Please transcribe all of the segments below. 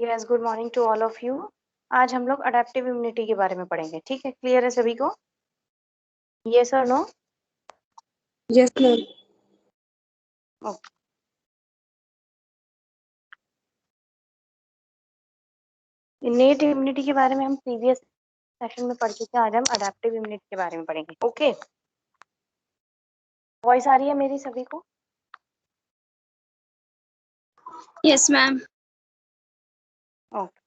Yes, good morning to all of you. आज हम लोग अडेप्टिव इम्यूनिटी के बारे में पढ़ेंगे। ठीक है, क्लियर है सभी को? यस और no? Yes ma'am. Okay. Innate immunity के बारे में हम प्रीवियस सेशन में पढ़ चुके हैं। आज हम अडेप्टिव इम्यूनिटी के बारे में पढ़ेंगे। ओके, वॉइस आ रही है मेरी सभी को? Yes ma'am. ओके,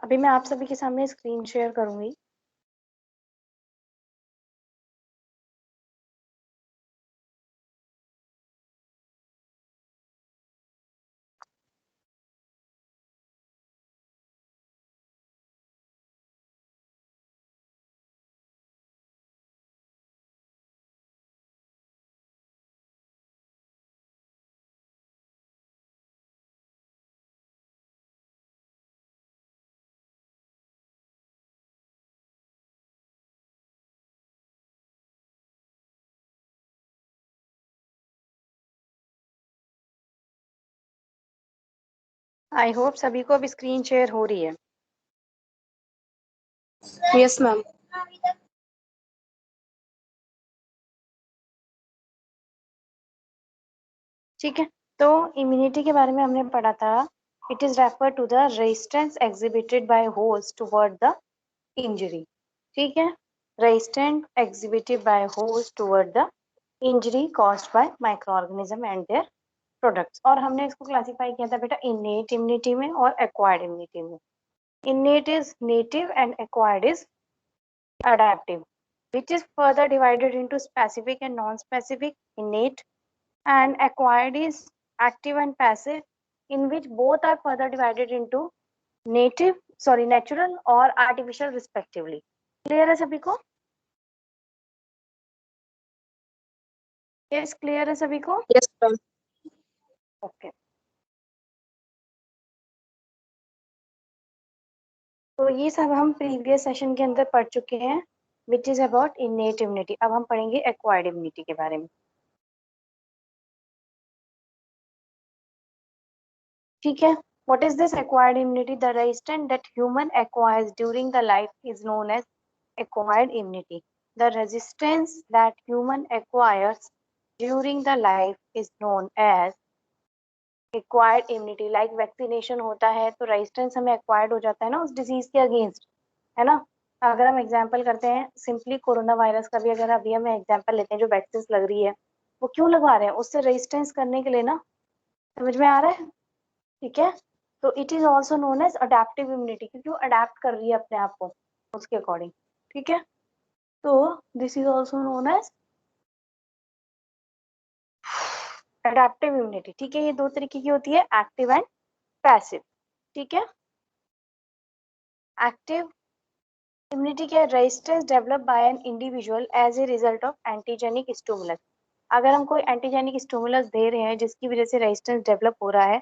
अभी मैं आप सभी के सामने स्क्रीन शेयर करूंगी। आई होप सभी को अब स्क्रीन शेयर हो रही है। Yes ma'am. ठीक है, तो इम्यूनिटी के बारे में हमने पढ़ा था। It is refer to the resistance exhibited by host toward the injury. ठीक है, resistant exhibited by host toward the injury caused by microorganism and their products. और हमने इसको क्लासिफाई किया था बेटा इनेट इम्यूनिटी में और एक्वायर्ड इम्यूनिटी में। इनेट is native and acquired is adaptive, which is further divided into specific and non-specific. Innate and acquired is active and passive, in which both are further divided into natural or artificial respectively. Clear है सभी को? Yes, clear है सभी को? Yes ma'am. Okay. तो ये सब हम प्रीवियस सेशन के अंदर पढ़ चुके हैं, which is about innate immunity. अब हम पढ़ेंगे एक्वायर्ड इम्यूनिटी के बारे में। ठीक है, what is this acquired immunity? The resistance that human acquires during the life is known as acquired immunity. The resistance that human acquires during the life is known as acquired immunity. Like vaccination होता है तो resistance हमें acquired हो जाता है ना उस disease के against, है ना? अगर हम एग्जाम्पल करते हैं सिंपली कोरोना वायरस का भी, अगर अभी हम एग्जाम्पल लेते हैं जो वैक्सीन लग रही है, वो क्यों लगवा रहे हैं? उससे रेजिस्टेंस करने के लिए ना। समझ में आ रहा है? ठीक है, तो it is also known as adaptive immunity, क्योंकि वो अडेप्ट कर रही है अपने आप को उसके अकॉर्डिंग। ठीक है, तो this is also known as adaptive immunity. ठीक है, ये दो तरीके की होती है, एक्टिव एंड पैसिव। ठीक है, एक्टिव इम्यूनिटी क्या है? Resistance develop by an individual as a result of antigenic stimulus. अगर हम कोई एंटीजेनिक स्टिमुलस दे रहे हैं जिसकी वजह से रेजिस्टेंस डेवलप हो रहा है,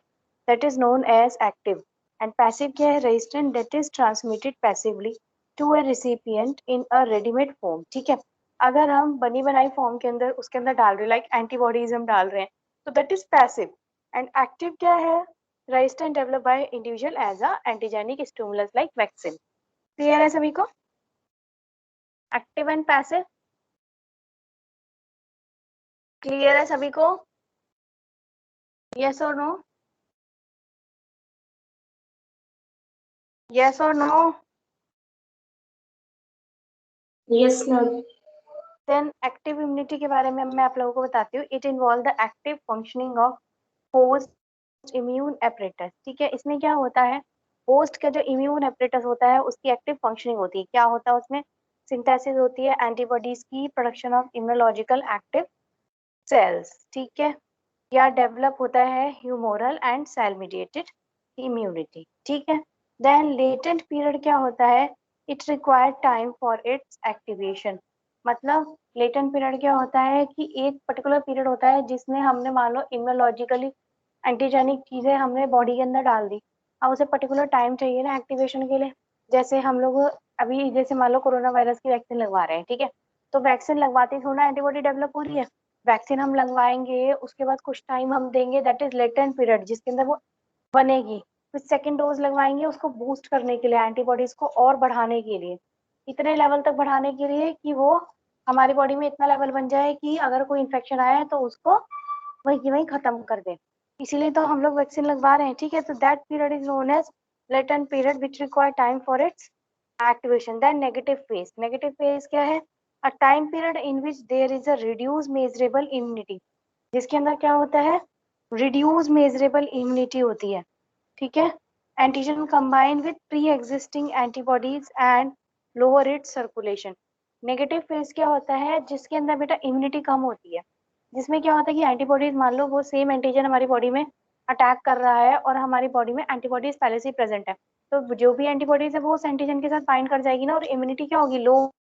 that is known as active. And passive क्या है? Resistance that is transmitted passively to a recipient in a readymade form. ठीक है, अगर हम बनी बनाई फॉर्म के अंदर उसके अंदर डाल रहे हैं, लाइक एंटीबॉडीज हम डाल रहे हैं, तो that is passive. And active क्या है? Resistance develop by individual as a antigenic stimulus like vaccine. Clear है सभी को? एक्टिव एंड पैसिव क्लियर है सभी को? यस और नो? यस और no? Yes ma'am. Then active immunity के बारे में मैं आप लोगों को बताती हूँ। It involve the active functioning of host immune apparatus. ठीक है, इसमें क्या होता है? होस्ट का जो इम्यून एपरेटस होता है उसकी एक्टिव फंक्शनिंग होती है। क्या होता है उसमें? सिंथेसिस होती है एंटीबॉडीज की, production of immunological active cells. ठीक है, या डेवलप होता है humoral and cell mediated immunity. ठीक है, देन लेटेंट पीरियड क्या होता है? It required time for its activation. मतलब लेटेंट पीरियड क्या होता है कि एक पर्टिकुलर पीरियड होता है जिसमें हमने मान लो इम्यूनोलॉजिकली एंटीजेनिक चीजें हमने बॉडी के अंदर डाल दी। अब उसे पर्टिकुलर टाइम चाहिए ना एक्टिवेशन के लिए। जैसे हम लोग अभी जैसे मान लो कोरोना वायरस की वैक्सीन लगवा रहे हैं, ठीक है, तो वैक्सीन लगवाते ही थोड़ा एंटीबॉडी डेवलप हो रही है। वैक्सीन हम लगवाएंगे, उसके बाद कुछ टाइम हम देंगे, दैट इज लेटेंट पीरियड जिसके अंदर वो बनेगी। फिर सेकेंड डोज लगवाएंगे उसको बूस्ट करने के लिए, एंटीबॉडीज को और बढ़ाने के लिए, इतने लेवल तक बढ़ाने के लिए कि वो हमारी बॉडी में इतना लेवल बन जाए कि अगर कोई इन्फेक्शन आए तो उसको वही की वही खत्म कर दे। इसीलिए तो हम लोग वैक्सीन लगवा रहे हैं, ठीक है। तो that period is known as latent period which require time for its activation. Then negative phase, negative phase क्या है? A time period in which there is a reduce measurable immunity, जिसके अंदर क्या होता है? रिड्यूस मेजरेबल इम्यूनिटी होती है, ठीक है। Antigen combine with pre existing antibodies and lower it's circulation. Negative phase क्या होता है? जिसके अंदर बेटा इम्यूनिटी कम होती है, जिसमें क्या होता है कि एंटीबॉडीज मान लो वो सेम एंटीजन हमारी बॉडी में अटैक कर रहा है और हमारी बॉडी में एंटीबॉडीज पहले से ही प्रेजेंट है, तो जो भी एंटीबॉडीज है वो उस एंटीजन के साथ बाइंड कर जाएगी ना, और इम्यूनिटी क्या होगी? लो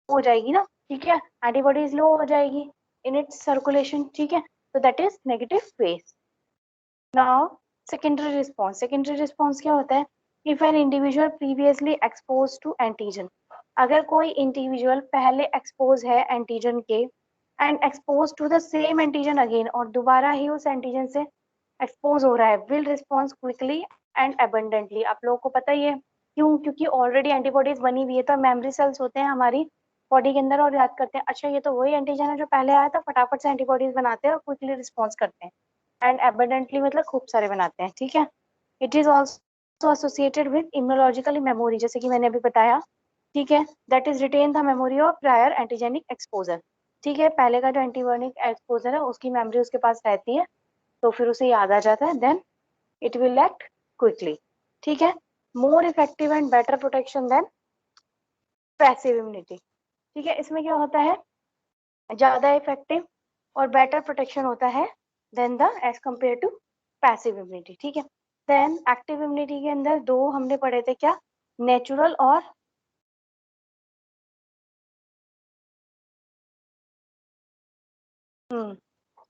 हो जाएगी ना, ठीक है। एंटीबॉडीज लो हो जाएगी इन इट्स सर्कुलेशन, ठीक है। तो that is negative phase. Now secondary response, secondary response क्या होता है? If an individual previously expose to antigen, अगर कोई इंडिविजुअल पहले एक्सपोज है एंटीजन के and expose to the same antigen again, और दोबारा ही उस एंटीजन से एक्सपोज हो रहा है, will response quickly and abundantly. आप लोगों को पता ही है क्यों? क्योंकि ऑलरेडी एंटीबॉडीज बनी हुई है, तो मेमोरी सेल्स होते हैं हमारी बॉडी के अंदर और याद करते हैं, अच्छा ये तो वही एंटीजन है जो पहले आया था, फटाफट से एंटीबॉडीज बनाते हैं और क्विकली रिस्पॉन्स करते हैं। एंड एबंडेंटली मतलब खूब सारे बनाते हैं, ठीक है। It is also associated with immunological memory, जैसे कि मैंने अभी बताया, ठीक है। That is retain the memory of prior antigenic exposure, ठीक है। पहले का जो एंटीजेनिक एक्सपोजर है उसकी मेमोरी उसके पास रहती है, तो फिर उसे याद आ जाता है, then it will act quickly, ठीक है। More effective and better protection than passive immunity, ठीक है। इसमें क्या होता है? ज्यादा इफेक्टिव और बेटर प्रोटेक्शन होता है than the as compare to passive immunity, ठीक है। देन एक्टिव इम्यूनिटी के अंदर दो हमने पढ़े थे, क्या? नेचुरल और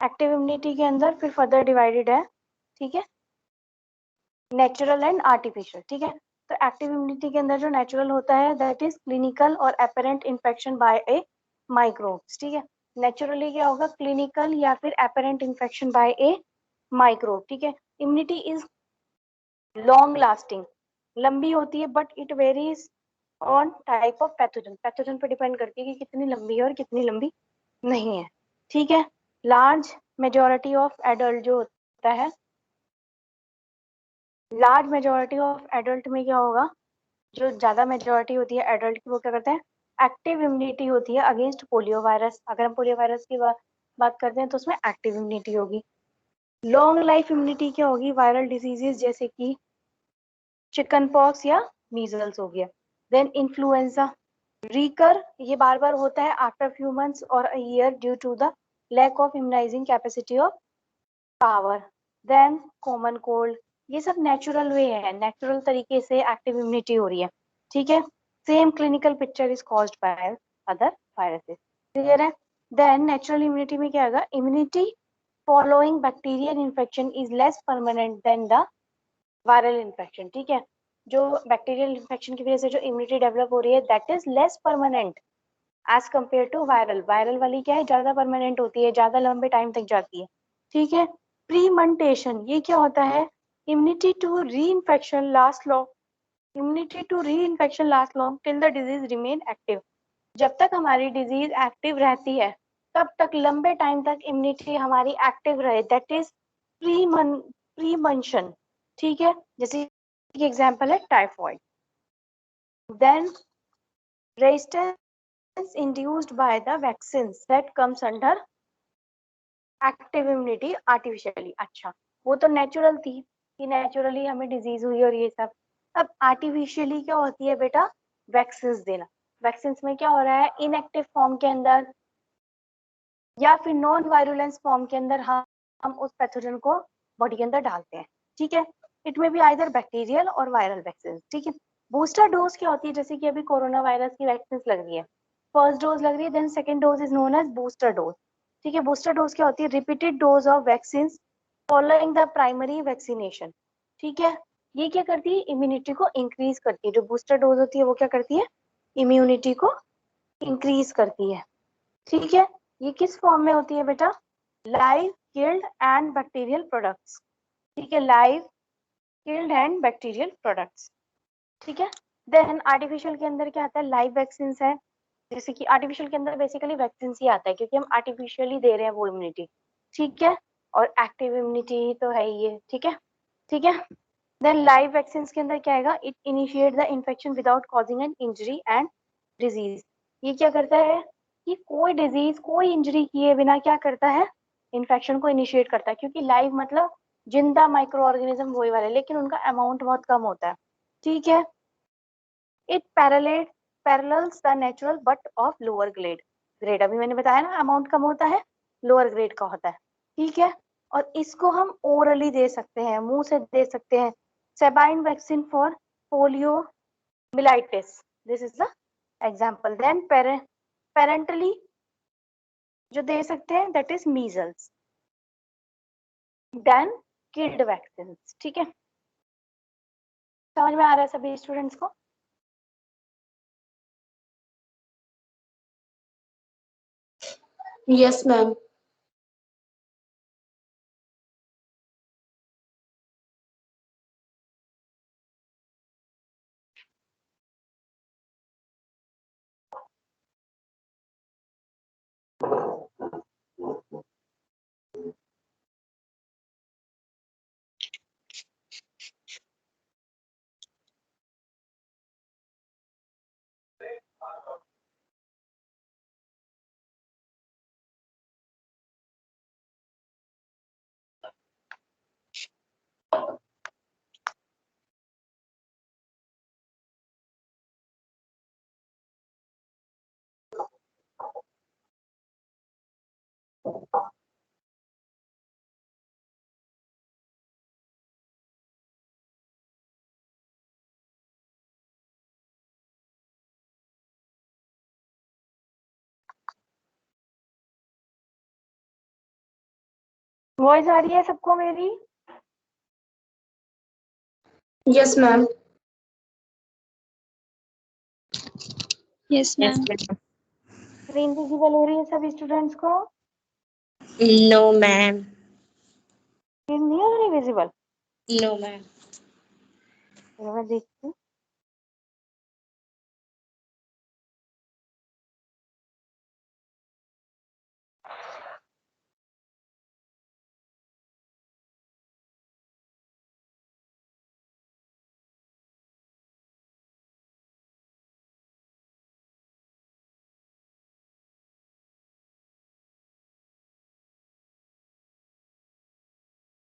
एक्टिव इम्यूनिटी के अंदर फिर फर्दर डिवाइडेड है, ठीक है, नेचुरल एंड आर्टिफिशियल, ठीक है। तो एक्टिव इम्यूनिटी के अंदर जो नेचुरल होता है दैट इज क्लिनिकल और apparent infection by A microbes, ठीक है। नेचुरली क्या होगा? क्लिनिकल या फिर apparent infection by A microbe, ठीक है। इम्यूनिटी इज लॉन्ग लास्टिंग, लंबी होती है, but it varies on type of pathogen, pathogen पर डिपेंड करती है कि कितनी लंबी है और कितनी लंबी नहीं है, ठीक है। लार्ज मेजोरिटी ऑफ एडल्ट जो होता है, लार्ज मेजोरिटी ऑफ एडल्ट में क्या होगा? जो ज्यादा मेजोरिटी होती है एडल्ट की, वो क्या करते हैं? एक्टिव इम्यूनिटी होती है अगेंस्ट पोलियो वायरस। अगर हम पोलियो वायरस की बात करते हैं तो उसमें एक्टिव इम्यूनिटी होगी। लॉन्ग लाइफ इम्यूनिटी क्या होगी? वायरल डिजीजेस जैसे कि चिकन पॉक्स या मीजल्स हो गया। देन इन्फ्लुएंजा रिकर, ये बार बार होता है आफ्टर फ्यू मंथ्स और a year due to the lack of immunizing capacity of power. Then common cold, ये सब नेचुरल वे है, नेचुरल तरीके से एक्टिव इम्यूनिटी हो रही है, ठीक है। Same clinical picture is caused by other viruses, clear है। देन नेचुरल इम्यूनिटी में क्या होगा? Immunity following bacterial infection is less permanent than the viral infection, ठीक है। जो बैक्टीरियल इन्फेक्शन की वजह से जो इम्यूनिटी डेवलप हो रही है that is less permanent as compare to viral. Viral वाली क्या है? ज्यादा परमानेंट होती है, ज्यादा लंबे टाइम तक जाती है, ठीक है। प्रीमंटेशन, ये क्या होता है? Immunity to reinfection last long, immunity to reinfection last long till the disease remain active. जब तक हमारी डिजीज एक्टिव रहती है तब तक लंबे टाइम तक इम्यूनिटी हमारी एक्टिव रहे, दैट इज प्रीमंशन, ठीक है। जैसे एग्जांपल है typhoid. Then resistance induced by the vaccines that comes under active immunity artificially. अच्छा, वो तो नेचुरल थी कि नेचुरली हमें डिजीज हुई और ये सब। अब आर्टिफिशियली क्या होती है बेटा? वैक्सीन्स देना। वैक्सीन्स में क्या हो रहा है? इनएक्टिव फॉर्म के अंदर या फिर नॉन वायरुलेंस फॉर्म के अंदर हम उस पैथोजन को बॉडी के अंदर डालते हैं, ठीक है। इट में बी आइदर बैक्टीरियल और वायरल वैक्सीन, ठीक है। बूस्टर डोज क्या होती है? जैसे कि अभी कोरोना वायरस की वैक्सीन लग रही है, फर्स्ट डोज लग रही है, then second dose is known as booster dose. ठीक है, बूस्टर डोज क्या होती है? Repeated dose of vaccine following the primary vaccination. ठीक है, ये क्या करती है? इम्यूनिटी को इंक्रीज करती है। जो बूस्टर डोज होती है वो क्या करती है? इम्यूनिटी को इंक्रीज करती है। ठीक है, ये किस फॉर्म में होती है बेटा? Live, killed and bacterial products. ठीक है, live, killed and bacterial products. ठीक है, देन आर्टिफिशियल के अंदर क्या आता है? लाइव वैक्सीन है। जैसे कि आर्टिफिशियल के अंदर बेसिकली वैक्सीन ही आता है, क्योंकि हम आर्टिफिशियली दे रहे हैं वो इम्यूनिटी। ठीक है, और एक्टिव इम्यूनिटी तो है ही है। ठीक है, ठीक है। देन लाइव वैक्सीन के अंदर क्या आएगा? It initiate the infection without causing an injury and disease. ये क्या करता है कि कोई डिजीज, कोई इंजरी किए बिना क्या करता है? इन्फेक्शन को इनिशिएट करता है। क्योंकि लाइव मतलब जिंदा माइक्रो ऑर्गेनिज्म वही वाले, लेकिन उनका अमाउंट बहुत कम होता है। ठीक है, it parallels the natural but of lower grade. Grade अभी मैंने बताया ना, अमाउंट कम होता है, लोअर ग्रेड का होता है। ठीक है, और इसको हम ओरली दे सकते हैं, मुंह से दे सकते हैं। Sabin vaccine for poliomyelitis, this is the example. Then parenterally जो दे सकते हैं that is measles. Then killed vaccine. ठीक है, समझ में आ रहा है सभी स्टूडेंट्स को? Yes, ma'am. वॉइस आ रही है सबको मेरी? Yes, ma'am. Yes, Yes, ma'am. ma'am. Screen visible हो रही है सभी स्टूडेंट्स को? No, ma'am. स्क्रीन नहीं हो रही विजिबल? No, ma'am. मैं देखती हूँ।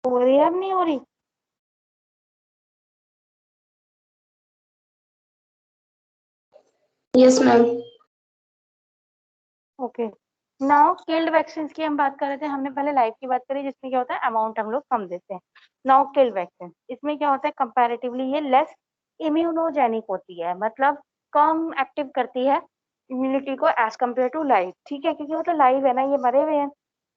हो रही है अब नहीं हो रही? Yes, ma'am. Okay, now killed vaccine की हम बात कर रहे थे। हमने पहले लाइव की बात करी, जिसमें क्या होता है? अमाउंट हम लोग कम देते हैं। नाउ किल्ड वैक्सीन, इसमें क्या होता है? कंपैरेटिवली ये लेस इम्यूनोजेनिक होती है, मतलब कम एक्टिव करती है इम्यूनिटी को एज कम्पेयर टू लाइव। ठीक है, क्योंकि वो तो लाइव है ना, ये मरे हुए हैं।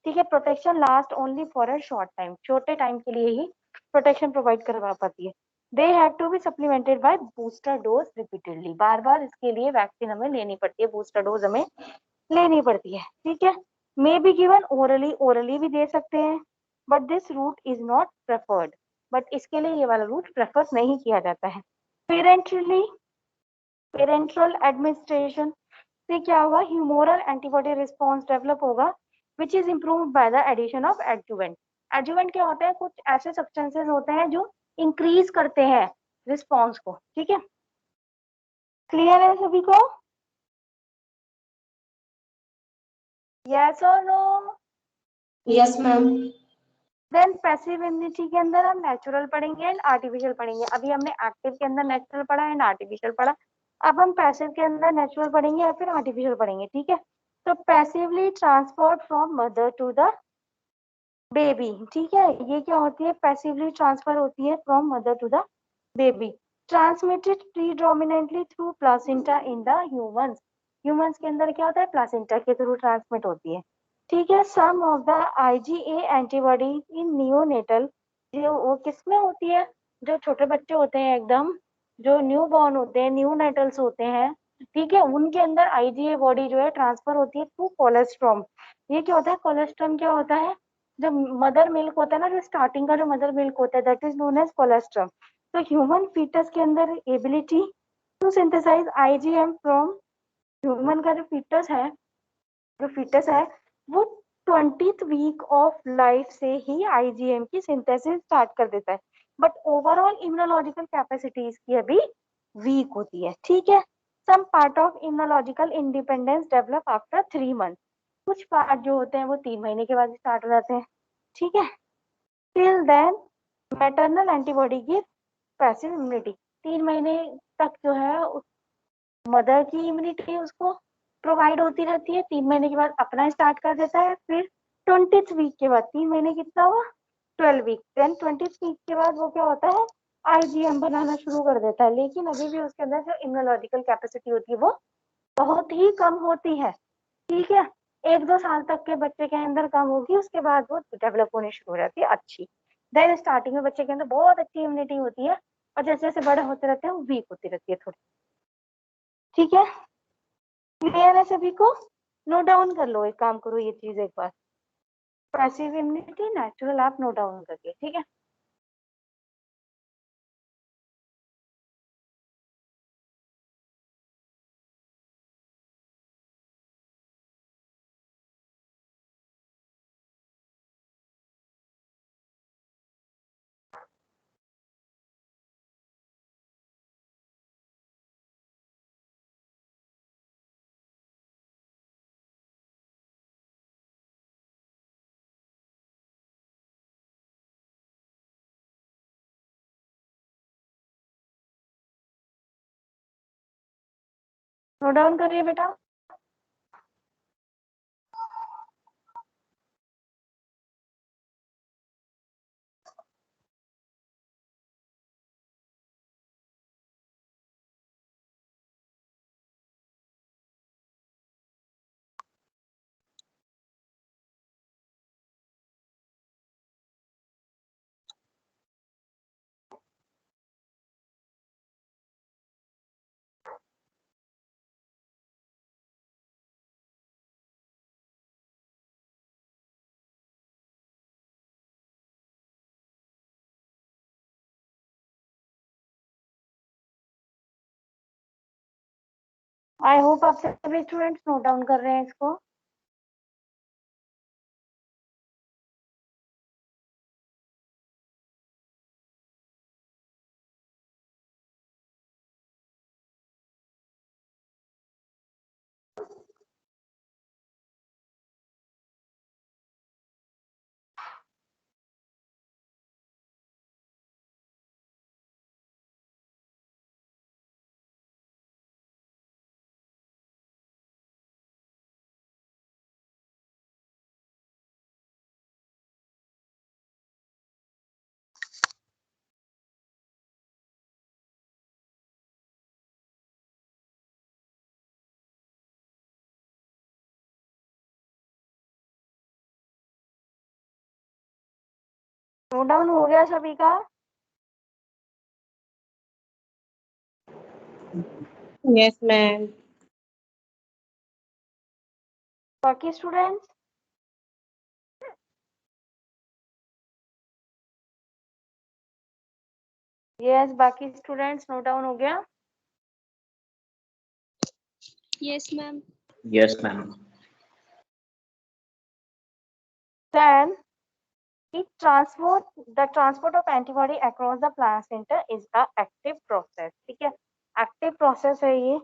ठीक है, protection last only for a short time, छोटे टाइम के लिए ही प्रोटेक्शन प्रोवाइड करवा पाती है। They have to be supplemented by booster dose repeatedly. बार बार इसके लिए वैक्सीन हमें लेनी पड़ती है, बूस्टर डोज हमें लेनी पड़ती है। ठीक है, may be given orally, orally भी दे सकते हैं, but this route is not preferred. But इसके लिए ये वाला रूट प्रेफर नहीं किया जाता है। पेरेंटली, पेरेंट्रल एडमिनिस्ट्रेशन से क्या होगा? ह्यूमोरल एंटीबॉडी रिस्पॉन्स डेवलप होगा, which is improved by the addition of adjuvant. Adjuvant क्या होता है? कुछ ऐसे सब्सटेंसेस होते हैं जो इंक्रीज करते हैं रिस्पॉन्स को। ठीक है, क्लियर है सभी को? यस और no? Yes, ma'am. Then passive immunity के अंदर हम नेचुरल पढ़ेंगे एंड आर्टिफिशियल पढ़ेंगे। अभी हमने एक्टिव के अंदर नेचुरल पढ़ा एंड आर्टिफिशियल पढ़ा। अब हम पैसिव के अंदर नेचुरल पढ़ेंगे या फिर आर्टिफिशियल पढ़ेंगे। ठीक है, तो passively transferred from mother to the baby. ठीक है, ये क्या होती है? पैसिवली ट्रांसफर होती है from mother to the baby, transmitted predominantly through placenta in the humans. Humans के अंदर क्या होता है, प्लासेंटा के थ्रू ट्रांसमिट होती है। ठीक है, some of the IgA antibody in neonatal, जो वो किस में होती है, जो छोटे बच्चे होते हैं एकदम, जो न्यू बॉर्न होते हैं, न्यू नेटल्स होते हैं, ठीक है, उनके अंदर IgA बॉडी जो है ट्रांसफर होती है थ्रू कोलेस्ट्रॉम। ये क्या होता है, कोलेस्ट्रॉम क्या होता है, जो मदर मिल्क होता है ना, जो स्टार्टिंग का जो मदर मिल्क होता है, that is known as colostrum. तो ह्यूमन फीटस के अंदर ability to synthesize IgM from, human का जो फीटस है वो 20th वीक ऑफ लाइफ से ही IgM की सिंथेसिस स्टार्ट कर देता है, बट ओवरऑल इम्यूनोलॉजिकल कैपेसिटी इसकी अभी वीक होती है। ठीक है, some part of immunological independence develop after 3 month, कुछ पार्ट जो होते हैं वो 3 महीने के बाद स्टार्ट हो जाते हैं। ठीक है, टिल देन मैटरनल एंटीबॉडी की पैसिव इम्यूनिटी, 3 महीने तक जो है मदर की इम्यूनिटी उसको प्रोवाइड होती रहती है, 3 महीने के बाद अपना स्टार्ट कर देता है, फिर 20th वीक के बाद, 3 महीने कितना हुआ, 12 वीक, देन 20th वीक के बाद वो क्या होता है, IgM बनाना शुरू कर देता है, लेकिन अभी भी उसके अंदर जो इम्यूनोलॉजिकल कैपेसिटी होती है वो बहुत ही कम होती है। ठीक है, 1-2 साल तक के बच्चे के अंदर कम होगी, उसके बाद वो डेवलप होनी शुरू हो जाती है अच्छी। देन स्टार्टिंग में बच्चे के अंदर बहुत अच्छी इम्यूनिटी होती है, और जैसे जैसे बड़े होते रहते हैं वो वीक होती रहती है थोड़ी। ठीक है, क्लियर है सभी को, नोट डाउन कर लो, एक काम करो ये चीज एक बार, पैसिव इम्यूनिटी नेचुरल आप नोट डाउन करके, ठीक है। नोट डाउन करिए बेटा। आई होप आप सभी स्टूडेंट्स नोट डाउन कर रहे हैं इसको। नोट डाउन हो गया सभी का? Yes, ma'am. बाकी स्टूडेंट्स? यस, बाकी स्टूडेंट्स नोट डाउन हो गया? Yes, ma'am. Yes, ma'am. Then the transport of antibody across the placenta is the active process। ठीक है, एक्टिव प्रोसेस है ये।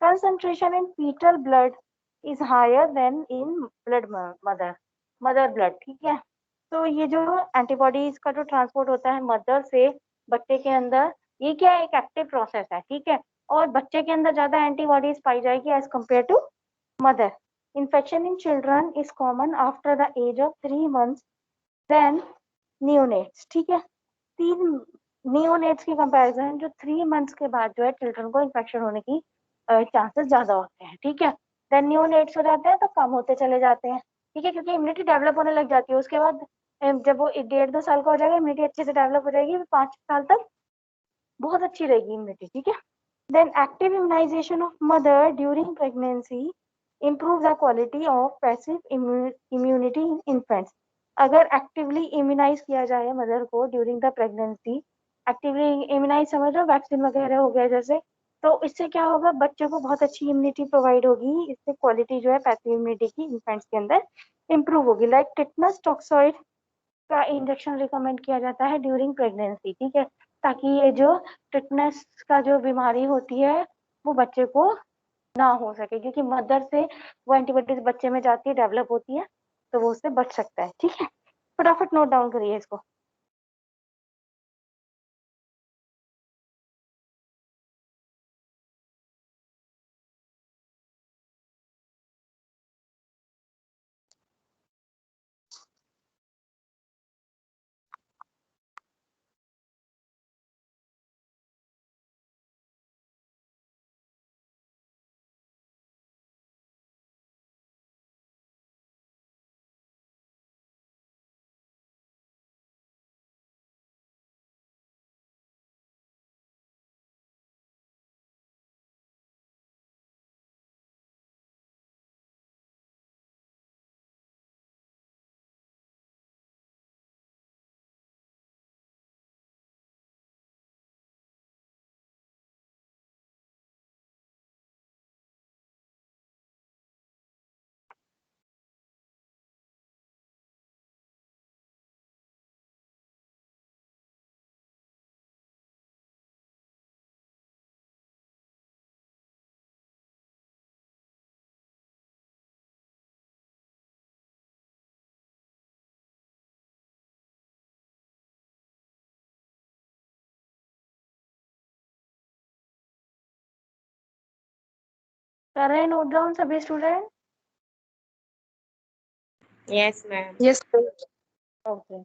Concentration in foetal blood is higher than in blood mother blood. ठीक है, तो ये जो एंटीबॉडीज का जो ट्रांसपोर्ट होता है मदर से बच्चे के अंदर, ये क्या है, एक एक्टिव प्रोसेस है। ठीक है, और बच्चे के अंदर ज्यादा एंटीबॉडीज पाई जाएगी as compare to mother. Infection in children is common after the age of 3 months than neonates. ठीक है, 3 नियोनेट्स की कंपैरिजन जो 3 months के बाद जो है चिल्ड्रन को इन्फेक्शन होने की चांसेस ज्यादा होते हैं। ठीक है, देन न्यूनेट्स हो जाते हैं तो कम होते चले जाते हैं, ठीक है, क्योंकि इम्यूनिटी डेवलप होने लग जाती है। उसके बाद जब वो 1.5-2 साल का हो जाएगा, इम्यूनिटी अच्छे से डेवलप हो जाएगी, 5 साल तक बहुत अच्छी रहेगी इम्यूनिटी, ठीक है। Then active immunization of mother during pregnancy improve the quality of passive immunity in infants। अगर एक्टिवली इम्यूनाइज किया जाए मदर को during the pregnancy, actively immunize समझ लो वैक्सीन वगैरह हो गया जैसे, तो इससे क्या होगा, बच्चों को बहुत अच्छी इम्यूनिटी प्रोवाइड होगी, इससे क्वालिटी जो है पैसिव इम्यूनिटी की इन्फेंट्स के अंदर इंप्रूव होगी। लाइक टिटनस टॉक्सॉइड का इंजेक्शन रिकमेंड किया जाता है ड्यूरिंग प्रेगनेंसी, ठीक है, ताकि ये जो टिटनस का जो बीमारी होती है वो बच्चे को ना हो सके, क्योंकि मदर से वो एंटीबॉडीज बच्चे में जाती है, डेवलप होती है, तो वो उससे बच सकता है, ठीक है। फटाफट नोट डाउन करिए इसको। कर रहे हैं नोट डाउन सभी student? Yes, ma'am. Yes, ma'am. Okay.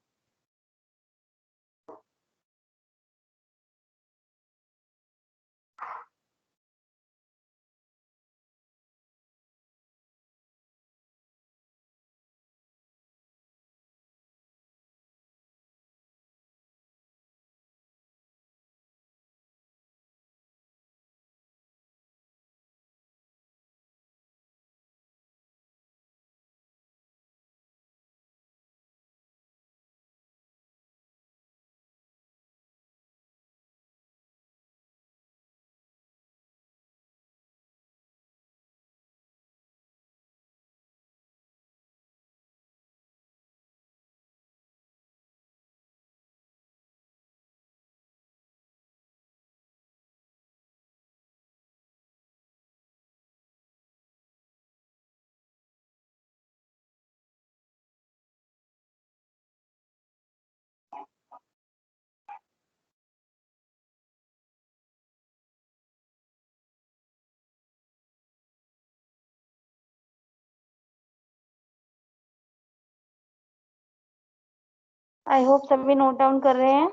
I hope सभी नोट डाउन कर रहे हैं।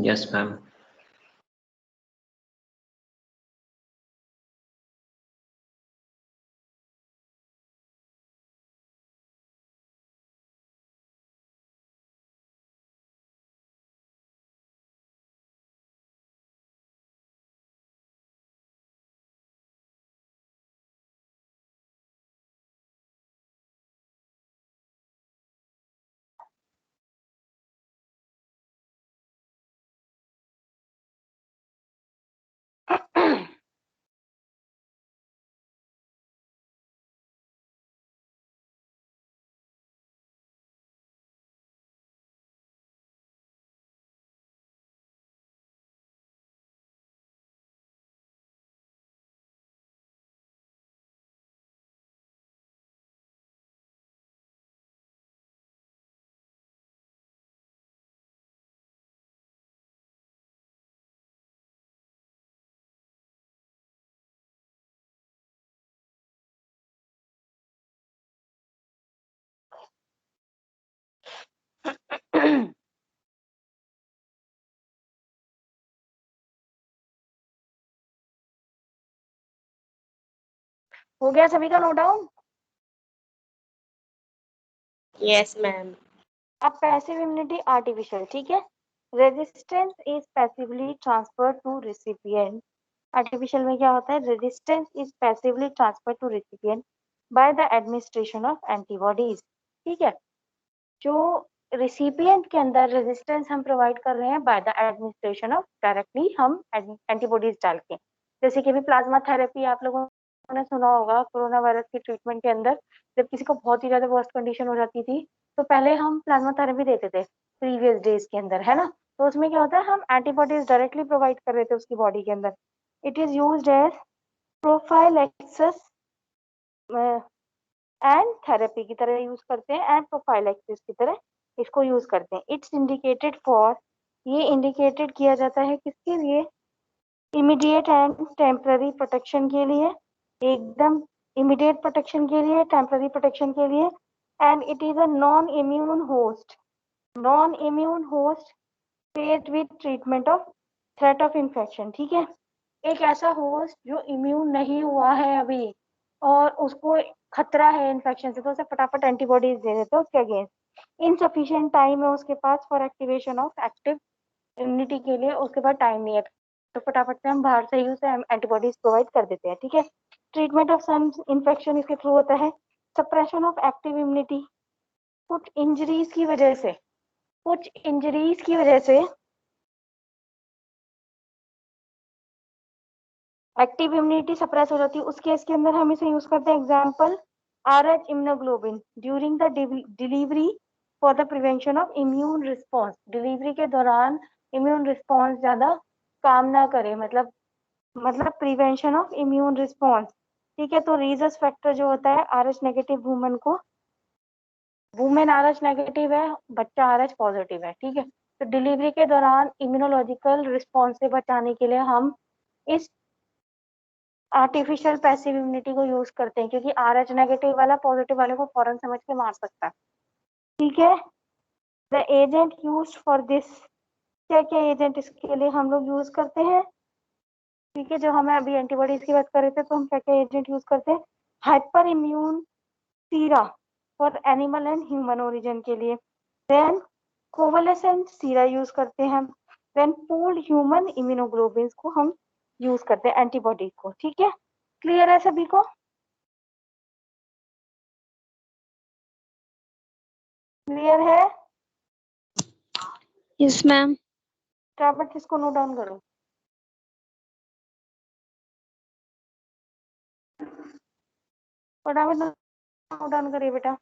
Yes, ma'am. हो गया सभी का नोट डाउन? Yes, ma'am. अब पैसिव इम्यूनिटी आर्टिफिशियल, ठीक है। Resistance is passively transferred to recipient. Artificial में क्या होता है? Resistance is passively transferred to recipient by the administration of antibodies, ठीक है। जो रिसिपिएंट के अंदर रेजिस्टेंस हम प्रोवाइड कर रहे हैं bye the administration of, directly हम एंटीबॉडीज डाल के। जैसे कि भी प्लाज्मा थेरेपी आप लोगों ने सुना होगा, कोरोना वायरस के ट्रीटमेंट के अंदर जब किसी को बहुत ही ज्यादा वर्स्ट कंडीशन हो जाती थी तो पहले हम प्लाज्मा थेरेपी देते थे प्रीवियस डेज के अंदर, है ना। तो उसमें क्या होता है, हम एंटीबॉडीज डायरेक्टली प्रोवाइड कर रहे थे उसकी बॉडी के अंदर। It is used as prophylaxis and therapy की तरह यूज करते हैं, एंड प्रोफाइलैक्सिस की तरह इसको यूज करते हैं। इट्स इंडिकेटेड फॉर, ये इंडिकेटेड किया जाता है किसके लिए? इमीडिएट एंड टेम्पररी प्रोटेक्शन के लिए, एकदम इमीडिएट प्रोटेक्शन के लिए, टेम्पररी प्रोटेक्शन के लिए। And it is a non immune host, non immune host paid with treatment of threat of infection, ठीक है। एक ऐसा होस्ट जो इम्यून नहीं हुआ है अभी और उसको खतरा है इन्फेक्शन से, तो उसे फटाफट एंटीबॉडीज दे देते हैं उसके अगेंस्ट। इनसफिशिएंट टाइम है उसके पास for activation of active immunity के लिए, उसके पास टाइम नहीं है, तो फटाफट से हम बाहर से ही उसे एंटीबॉडीज प्रोवाइड कर देते हैं, ठीक है। ट्रीटमेंट ऑफ सम इन्फेक्शन इसके थ्रू होता है। सप्रेशन ऑफ एक्टिव इम्यूनिटी, कुछ इंजरीज की वजह से, कुछ इंजरीज की वजह से एक्टिव इम्यूनिटी सप्रेस हो जाती है। उस केस के अंदर हम इसे यूज करते हैं, example RH immunoglobulin during the delivery for the prevention of immune response. Delivery के दौरान इम्यून रिस्पॉन्स ज्यादा काम ना करे, मतलब प्रिवेंशन ऑफ इम्यून रिस्पॉन्स, ठीक है। तो रीजस फैक्टर जो होता है RH नेगेटिव वुमेन को, वुमेन RH नेगेटिव है, बच्चा RH पॉजिटिव है, ठीक है। तो डिलीवरी के दौरान इम्यूनोलॉजिकल रिस्पॉन्स से बचाने के लिए हम इस आर्टिफिशियल पैसिव इम्यूनिटी को यूज करते हैं, क्योंकि RH नेगेटिव वाला पॉजिटिव वाले को फौरन समझ के मार सकता है, ठीक है। The agent use for this, क्या क्या एजेंट इसके लिए हम लोग यूज करते हैं, ठीक है। जो हमें अभी एंटीबॉडीज की बात कर रहे थे तो हम क्या क्या एजेंट यूज करते हैं? Hyper immune Sira for animal and human origin के लिए, देन कोवलेसेंट सीरा यूज करते हैं हम, देन पूल्ड ह्यूमन इम्यूनोग्लोबिन को हम यूज करते हैं एंटीबॉडी को, ठीक है। क्लियर है सभी को? क्लियर है? Yes, ma'am. फटाफट इसको नोट डाउन करो। फटाफट नोट डाउन करिए बेटा।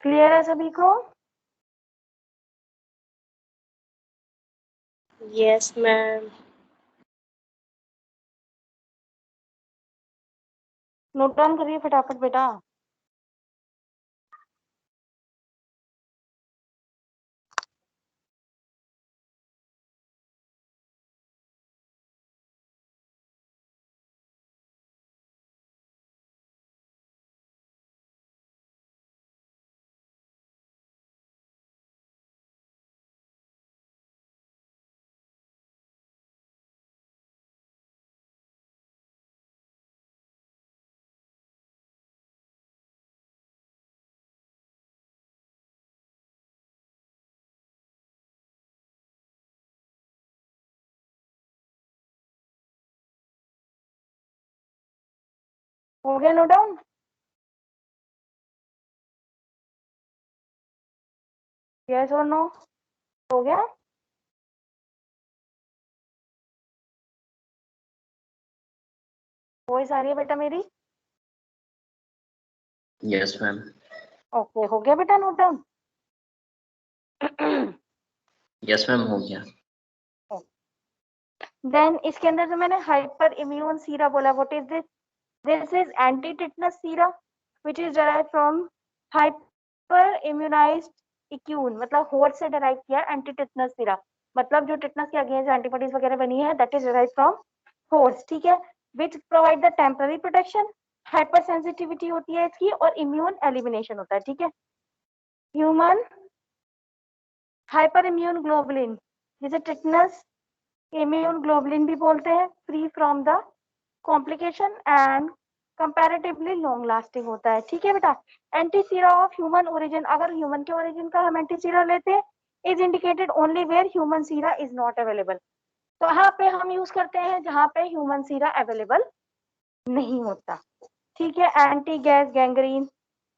क्लियर है सभी को? Yes, ma'am. नोट डाउन करिए फटाफट बेटा। हो गया नोट डाउन? यस और नो? हो गया? वॉइस आ रही है बेटा मेरी? Yes ma'am. ओके, हो गया बेटा नोट डाउन? यस मैम, हो गया। देन इसके अंदर जो मैंने हाइपर इम्यून सीरा बोला, what is this? This is anti tetanus sera which is derived from hyper immunized equine, मतलब होर्स से डिराइव किया एंटी टिटनस सीरा, मतलब जो टिटनस के अगेंस्ट एंटीबॉडीज वगैरह बनी है, that is derived from horse, ठीक है, which provide the temporary protection, hypersensitivity होती है इसकी और इम्यून एलिमिनेशन होता है, ठीक है। ह्यूमन हाइपर इम्यून ग्लोबुलिन, जिसे टिटनस इम्यून ग्लोबुलिन भी बोलते हैं, free from the complication and comparatively long lasting होता है, ठीक है बेटा। एंटीसीरा ऑफ ह्यूमन ओरिजिन, अगर ह्यूमन के ओरिजिन का हम एंटीसीरा लेते हैं, is indicated only where human sera is not available, तो यहाँ पे हम यूज करते हैं जहाँ पे ह्यूमन सीरा अवेलेबल नहीं होता, ठीक है। एंटी गैस गैंग्रीन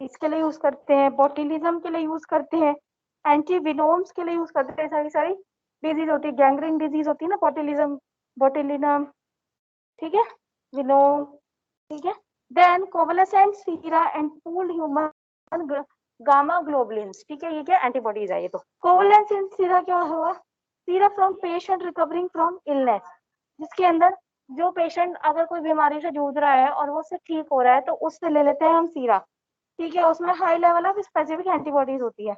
इसके लिए यूज करते हैं, बोटिलिज्म के लिए यूज करते हैं, एंटी विनोम्स के लिए यूज करते हैं, सारी सारी डिजीज होती है, गैंग्रीन डिजीज होती है ना, बोटिलिज्म, बोटिलिनम, ठीक है, विनोम, ठीक है। Then कोवलेसेंट Sira and pooled human gamma globulins, ठीक है, ये क्या एंटीबॉडीज है ये। तो कोवलेसेंट सीरा क्या हुआ? सीरा from patient recovering from illness, जिसके अंदर जो पेशेंट अगर कोई बीमारी से जूझ रहा है और वो उससे ठीक हो रहा है तो उससे ले लेते हैं हम सीरा, ठीक है, उसमें high level of specific antibodies होती है।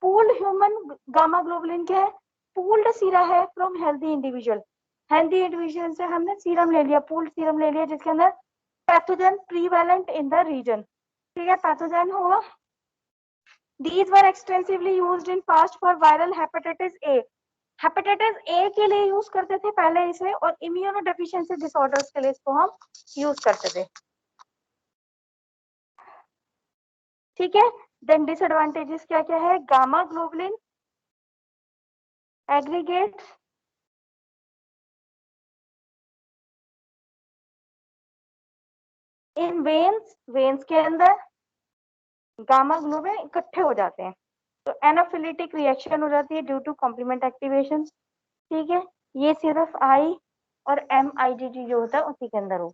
पूल्ड ह्यूमन गामा ग्लोबुलिन क्या है? पूल्ड सीरा है from healthy individual, healthy individual से हमने सीरम ले लिया, पूल्ड सीरम ले लिया, जिसके अंदर pathogen prevalent in the region, ठीक है, पैथोजन होगा। These were extensively used in past for viral hepatitis A. Hepatitis A के लिए यूज करते थे पहले इसे, और इम्यूनो डेफिशिएंसी डिसऑर्डर्स के लिए इसको हम यूज करते थे, ठीक है। देन डिसएडवांटेजेस क्या क्या है? Gamma globulin aggregate in veins, veins के अंदर गामा ग्लोबुलिन इकट्ठे हो जाते हैं, तो एनाफिलिटिक रिएक्शन हो जाती है ड्यू टू कॉम्प्लीमेंट एक्टिवेशन, ठीक है। ये सिर्फ आई और MIGG जो होता है उसी के अंदर हो।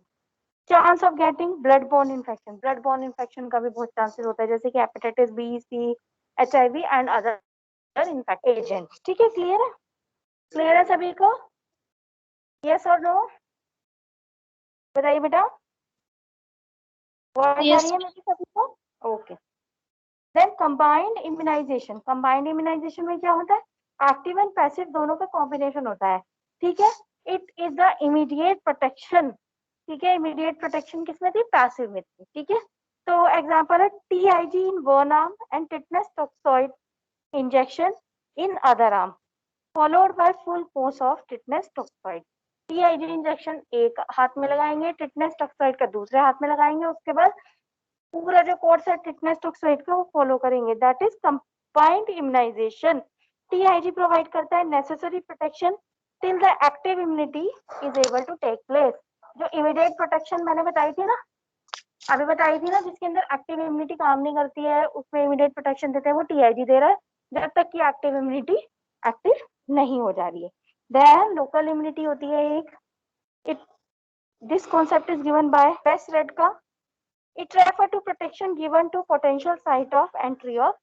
Chance of getting blood borne infection, blood borne infection का भी बहुत चांसेस होता है, जैसे कि hepatitis B, C, HIV and other infect agent, ठीक है। क्लियर है? क्लियर है सभी को? यस और नो? बताइए बेटा, वॉइस आ रही है मेरी सभी को? Okay. Then combined immunization, combined immunization में क्या होता है? एक्टिव एंड पैसिव दोनों का कॉम्बिनेशन होता है, ठीक है। It is the immediate protection, ठीक है, इमीडिएट प्रोटेक्शन किसमें थी? पैसिव में थी, ठीक है। तो एग्जांपल है TIG in one arm and tetanus toxoid injection in other arm followed by full course of tetanus toxoid. TIG injection एक हाथ में लगाएंगे, टिटनस टॉक्सॉइड का दूसरे हाथ में लगाएंगे, उसके बाद पूरा जो कोर्स है टिटनस टॉक्सॉइड का वो फॉलो करेंगे, that is combined immunization. TIG provide करता है necessary protection till the active immunity is able to take place. जो इमीडिएट प्रोटेक्शन मैंने बताई थी ना, अभी बताई थी ना, जिसके अंदर एक्टिव इम्यूनिटी काम नहीं करती है उसमें इमीडिएट प्रोटेक्शन देते हैं, वो TIG दे रहा है जब तक कि एक्टिव इम्यूनिटी एक्टिव नहीं हो जा रही है। देन लोकल इम्यूनिटी होती है एक, it this concept is given by वेस्ट रेड का, it refer to protection given to potential site of entry of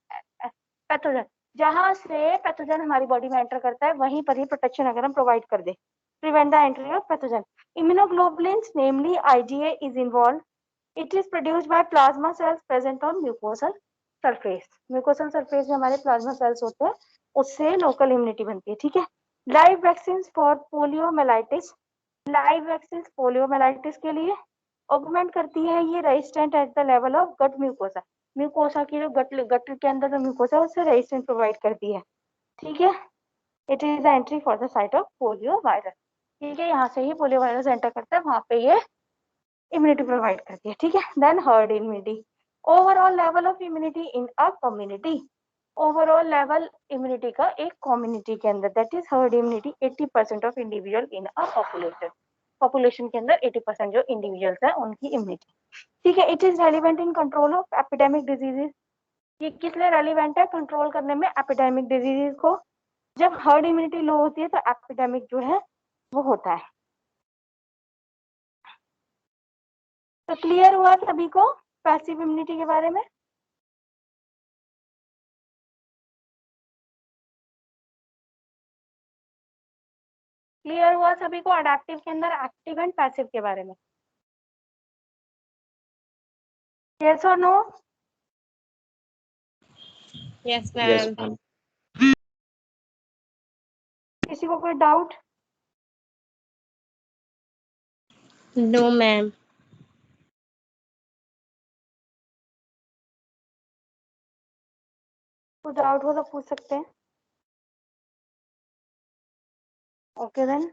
pathogen, जहां से पैथोजन हमारी बॉडी में एंटर करता है वहीं पर ही प्रोटेक्शन अगर हम प्रोवाइड कर दे, prevent the entry of pathogen. Immunoglobulins, namely IgA, is involved. It is produced by plasma cells present on mucosal surface. Mucosal surface में हमारे plasma cells होते हैं, उससे लोकल इम्यूनिटी बनती है, ठीक है। Live vaccine for poliomyelitis, live vaccine poliomyelitis के लिए ऑगमेंट करती है ये resistant at the level of gut mucosa, mucosa की जो गट के अंदर जो म्यूकोसा है उससे रेजिस्टेंट प्रोवाइड करती है, ठीक है। It is the entry for the site of polio virus, ठीक है, यहाँ से ही पोलियो वायरस एंटर करता है, वहां पे ये इम्यूनिटी प्रोवाइड करती है, ठीक है। Then herd immunity, overall level of immunity in a community, overall level immunity का एक कम्युनिटी के अंदर, that is herd immunity 80% of individual in a population. Population के अंदर 80% जो इंडिविजुअल्स है उनकी इम्यूनिटी। ठीक है, it is relevant in control of epidemic diseases. ये किस लिए रेलिवेंट है? कंट्रोल करने में एपिडेमिक डिजीजेस को। जब हर्ड इम्यूनिटी लो होती है तो एपिडेमिक जो है वो होता है। तो क्लियर हुआ सभी को पैसिव इम्यूनिटी के बारे में? क्लियर हुआ सभी को अडेप्टिव के अंदर एक्टिव एंड पैसिव के बारे में? यस और no? Yes, Yes, ma'am. ma'am. किसी को कोई डाउट? No, ma'am. कुछ डाउट हो तो पूछ सकते हैं। Okay then